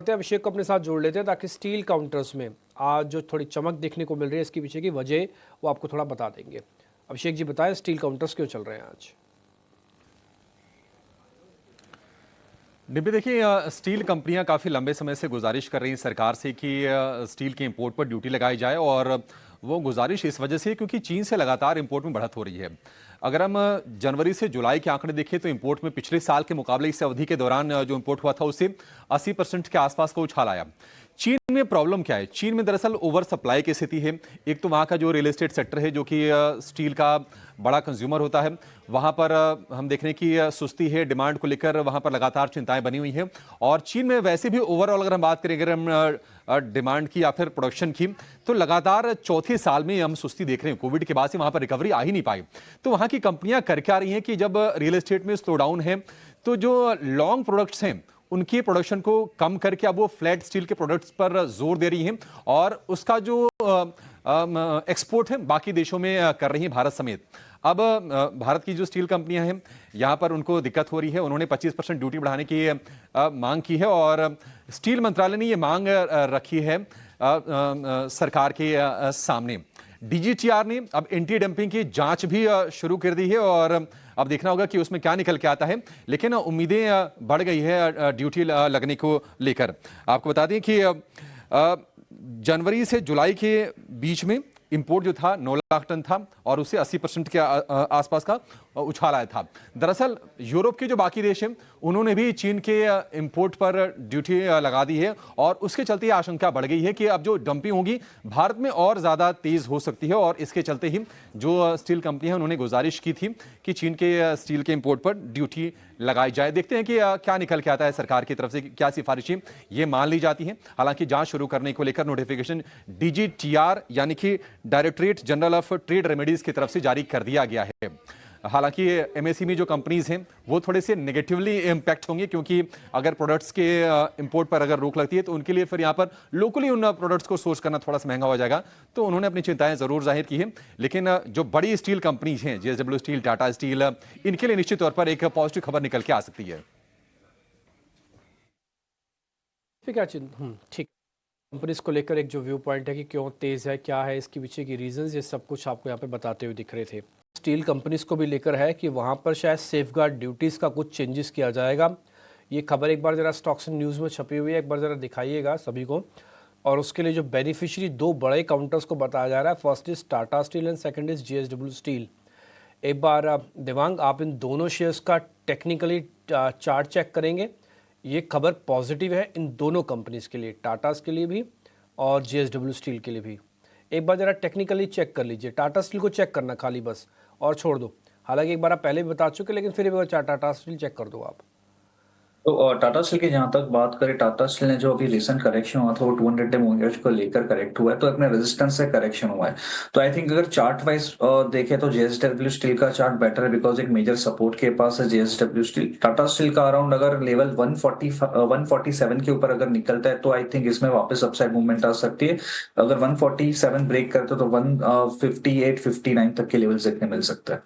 अभिषेक को अपने साथ जोड़ लेते हैं ताकि स्टील काउंटर्स में आज जो थोड़ी चमक देखने को मिल रही है इसके पीछे की वजह वो आपको थोड़ा बता देंगे। अभिषेक जी बताएं, स्टील काउंटर्स क्यों चल रहे हैं आज? डिब्बे देखिए, स्टील कंपनियां काफ़ी लंबे समय से गुजारिश कर रही हैं सरकार से कि स्टील के इंपोर्ट पर ड्यूटी लगाई जाए, और वो गुजारिश इस वजह से क्योंकि चीन से लगातार इंपोर्ट में बढ़त हो रही है। अगर हम जनवरी से जुलाई के आंकड़े देखें तो इंपोर्ट में पिछले साल के मुकाबले इस अवधि के दौरान जो इंपोर्ट हुआ था उससे 80% के आसपास का उछाल आया। चीन में प्रॉब्लम क्या है? चीन में दरअसल ओवर सप्लाई की स्थिति है। एक तो वहाँ का जो रियल एस्टेट सेक्टर है जो कि स्टील का बड़ा कंज्यूमर होता है, वहाँ पर हम देख रहे हैं कि सुस्ती है, डिमांड को लेकर वहाँ पर लगातार चिंताएं बनी हुई हैं। और चीन में वैसे भी ओवरऑल अगर हम बात करें, अगर हम डिमांड की या फिर प्रोडक्शन की, तो लगातार चौथे साल में हम सुस्ती देख रहे हैं। कोविड के बाद से वहाँ पर रिकवरी आ ही नहीं पाई। तो वहाँ की कंपनियां कर क्या रही हैं कि जब रियल एस्टेट में स्लो डाउन है तो जो लॉन्ग प्रोडक्ट्स हैं उनकी प्रोडक्शन को कम करके अब वो फ्लैट स्टील के प्रोडक्ट्स पर जोर दे रही हैं, और उसका जो एक्सपोर्ट है बाकी देशों में कर रही हैं, भारत समेत। अब भारत की जो स्टील कंपनियां हैं यहाँ पर उनको दिक्कत हो रही है। उन्होंने 25% ड्यूटी बढ़ाने की मांग की है, और स्टील मंत्रालय ने ये मांग रखी है सरकार के सामने। डीजीटीआर ने अब एंटी डंपिंग की जांच भी शुरू कर दी है, और अब देखना होगा कि उसमें क्या निकल के आता है। लेकिन उम्मीदें बढ़ गई है ड्यूटी लगने को लेकर। आपको बता दें कि जनवरी से जुलाई के बीच में इंपोर्ट जो था 9 लाख टन था, और उससे 80% के आसपास का उछाल आया था। दरअसल यूरोप के जो बाकी देश हैं उन्होंने भी चीन के इंपोर्ट पर ड्यूटी लगा दी है, और उसके चलते ये आशंका बढ़ गई है कि अब जो डंपिंग होगी भारत में और ज़्यादा तेज़ हो सकती है। और इसके चलते ही जो स्टील कंपनियां उन्होंने गुजारिश की थी कि चीन के स्टील के इंपोर्ट पर ड्यूटी लगाई जाए। देखते हैं कि क्या निकल के आता है सरकार की तरफ से, क्या सिफारिशें ये मान ली जाती हैं। हालांकि जांच शुरू करने को लेकर नोटिफिकेशन डीजीटीआर यानी कि directorate general of trade remedies की तरफ से जारी कर दिया गया है। हालांकि एमएसएमई जो कंपनीज हैं वो थोड़े से नेगेटिवली इंपैक्ट होंगे, क्योंकि अगर प्रोडक्ट्स के इंपोर्ट पर अगर रोक लगती है तो उनके लिए फिर यहाँ पर लोकली उन प्रोडक्ट्स को सोर्स करना थोड़ा सा महंगा हो जाएगा। तो उन्होंने अपनी चिंताएं जरूर जाहिर की है। लेकिन जो बड़ी स्टील कंपनीज हैं, जेएसडब्ल्यू स्टील, टाटा स्टील, इनके लिए निश्चित तौर पर एक पॉजिटिव खबर निकल के आ सकती है। ठीक। कंपनीज को लेकर एक जो व्यू पॉइंट है कि क्यों तेज़ है, क्या है इसके पीछे की रीजंस, ये सब कुछ आपको यहाँ पे बताते हुए दिख रहे थे। स्टील कंपनीज को भी लेकर है कि वहाँ पर शायद सेफगार्ड ड्यूटीज़ का कुछ चेंजेस किया जाएगा। ये खबर एक बार ज़रा स्टॉक्स एंड न्यूज़ में छपी हुई है, एक बार ज़रा दिखाइएगा सभी को। और उसके लिए जो बेनिफिशियरी 2 बड़े काउंटर्स को बताया जा रहा है, first is Tata steel and second is JSW steel. एक बार देवांग आप इन दोनों शेयर्स का टेक्निकली चार्ट चेक करेंगे। ये खबर पॉजिटिव है इन दोनों कंपनीज के लिए, टाटास के लिए भी और जेएसडब्ल्यू स्टील के लिए भी। एक बार ज़रा टेक्निकली चेक कर लीजिए, टाटा स्टील को चेक करना खाली बस, और छोड़ दो। हालांकि एक बार आप पहले भी बता चुके, लेकिन फिर एक बार टाटा स्टील चेक कर दो आप। तो टाटा स्टील की जहां तक बात करें, टाटा स्टील ने जो अभी रिसेंट करेक्शन हुआ था वो 200 डे मूविंग को लेकर करेक्ट हुआ है, तो अपने रेजिस्टेंस से करेक्शन हुआ है। तो आई थिंक अगर चार्ट वाइज देखें तो जेएसडब्ल्यू स्टील का चार्ट बेटर है, बिकॉज एक मेजर सपोर्ट के पास है जेएसडब्ल्यू स्टील। टाटा स्टील का अराउंड अगर लेवल 147 के ऊपर अगर निकलता है तो आई थिंक इसमें वापस अपसाइड मूवमेंट आ सकती है। अगर 147 ब्रेक करते तो 158-59 तक के लेवल देखने मिल सकता है।